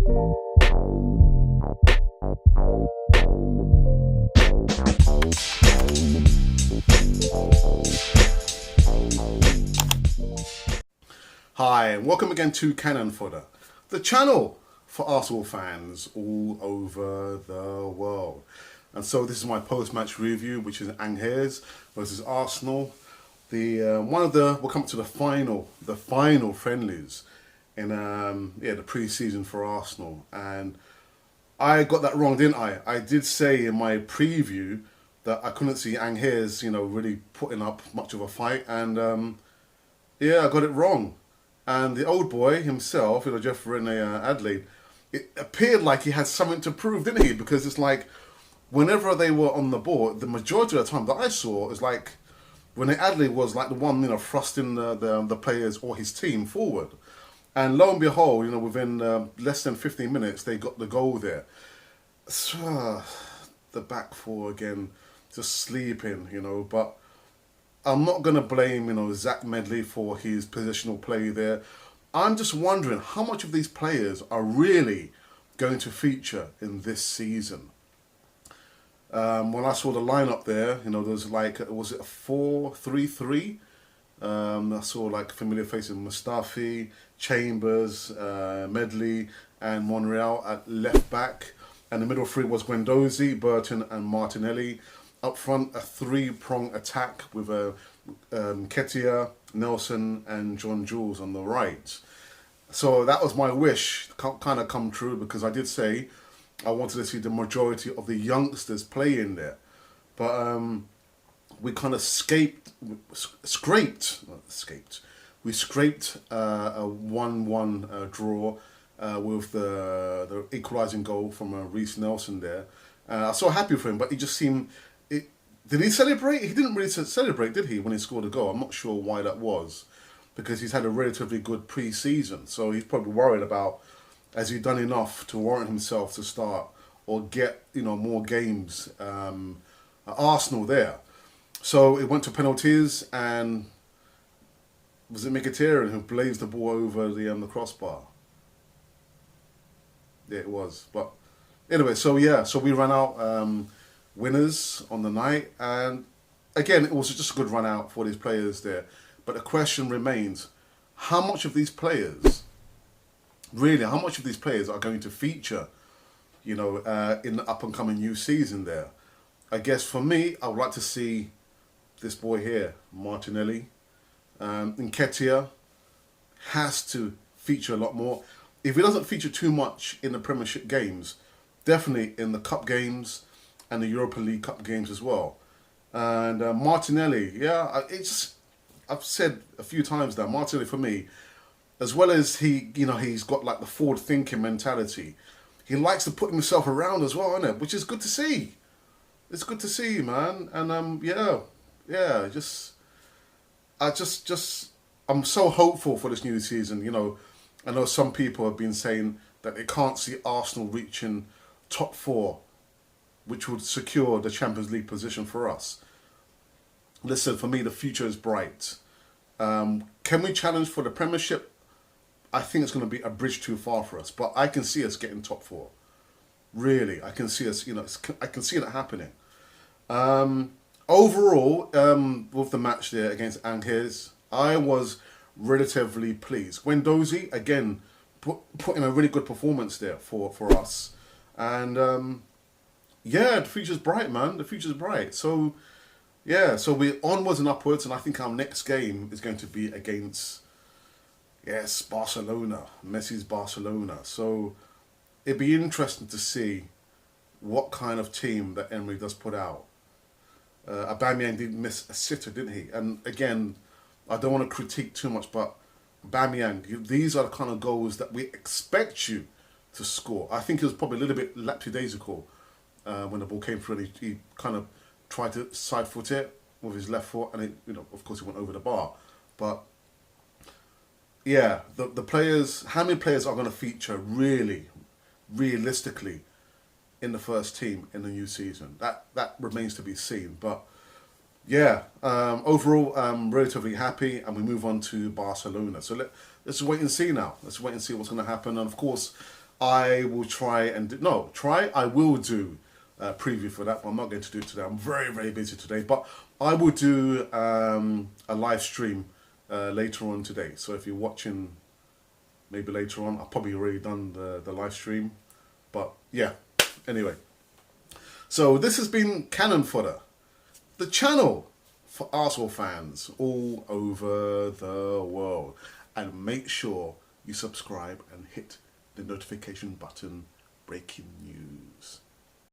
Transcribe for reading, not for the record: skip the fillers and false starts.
Hi, and welcome again to Cannon Fodder, the channel for Arsenal fans all over the world. And so this is my post-match review, which is Angers versus Arsenal. We'll come to the final friendlies in the pre-season for Arsenal. And I got that wrong, didn't I? I did say in my preview that I couldn't see Angers, really putting up much of a fight, and I got it wrong. And the old boy himself, Jeff Riene-Adelaide, it appeared like he had something to prove, didn't he? Because it's like, whenever they were on the board, the majority of the time that I saw is like, Riene-Adelaide was like the one, thrusting the players or his team forward. And lo and behold, within less than 15 minutes, they got the goal there. So, the back four again, just sleeping, but I'm not going to blame, Zach Medley for his positional play there. I'm just wondering how much of these players are really going to feature in this season. When I saw the lineup there, there was was it a 4-3-3? I saw familiar faces: Mustafi, Chambers, Medley, and Monreal at left back. And the middle three was Guendouzi, Burton, and Martinelli. Up front, a three-prong attack with Nketiah, Nelson, and John Jules on the right. So that was my wish, kind of come true, because I did say I wanted to see the majority of the youngsters play in there. But we kind of scraped a 1-1 draw with the equalising goal from Reiss Nelson there. I was so happy for him, but he just seemed... Did he celebrate? He didn't really celebrate, did he, when he scored a goal? I'm not sure why that was, because he's had a relatively good pre-season. So he's probably worried about, has he done enough to warrant himself to start or get, more games at Arsenal there. So it went to penalties, and was it Mkhitaryan who blazed the ball over the crossbar? Yeah, it was. But anyway, so we ran out winners on the night, and again, it was just a good run out for these players there. But the question remains, how much of these players are going to feature, in the up and coming new season there? I guess for me, I would like to see this boy here, Martinelli. Nketiah has to feature a lot more. If he doesn't feature too much in the Premiership games, definitely in the Cup games and the Europa League Cup games as well. And Martinelli, I've said a few times now, Martinelli for me, as well as he's got the forward thinking mentality, he likes to put himself around as well, innit? Which is good to see. It's good to see, man. And I'm so hopeful for this new season. I know some people have been saying that they can't see Arsenal reaching top four, which would secure the Champions League position for us. Listen, for me, the future is bright. Can we challenge for the Premiership? I think it's going to be a bridge too far for us, but I can see us getting top four. Really, I can see us, I can see that happening. Overall, with the match there against Angers, I was relatively pleased. Guendouzi, again, put in a really good performance there for us. And the future's bright, man. The future's bright. So, so we're onwards and upwards, and I think our next game is going to be against, Barcelona. Messi's Barcelona. So it'd be interesting to see what kind of team that Emery does put out. AUBAMEYANG did miss a sitter, didn't he? And again, I don't want to critique too much, but AUBAMEYANG, these are the kind of goals that we expect you to score. I think it was probably a little bit lackadaisical when the ball came through, and he kind of tried to side foot it with his left foot, and of course, he went over the bar. But the players, how many players are going to feature really, realistically, in the first team in the new season? That remains to be seen. But overall, I'm relatively happy, and we move on to Barcelona. So let's wait and see now. Let's wait and see what's going to happen. And of course, I will try and do, no, try, I will do a preview for that, but I'm not going to do it today. I'm very, very busy today, but I will do a live stream later on today. So if you're watching maybe later on, I've probably already done the live stream, but yeah, anyway. So this has been Cannon Fodder, the channel for Arsenal fans all over the world. And make sure you subscribe and hit the notification button. Breaking news.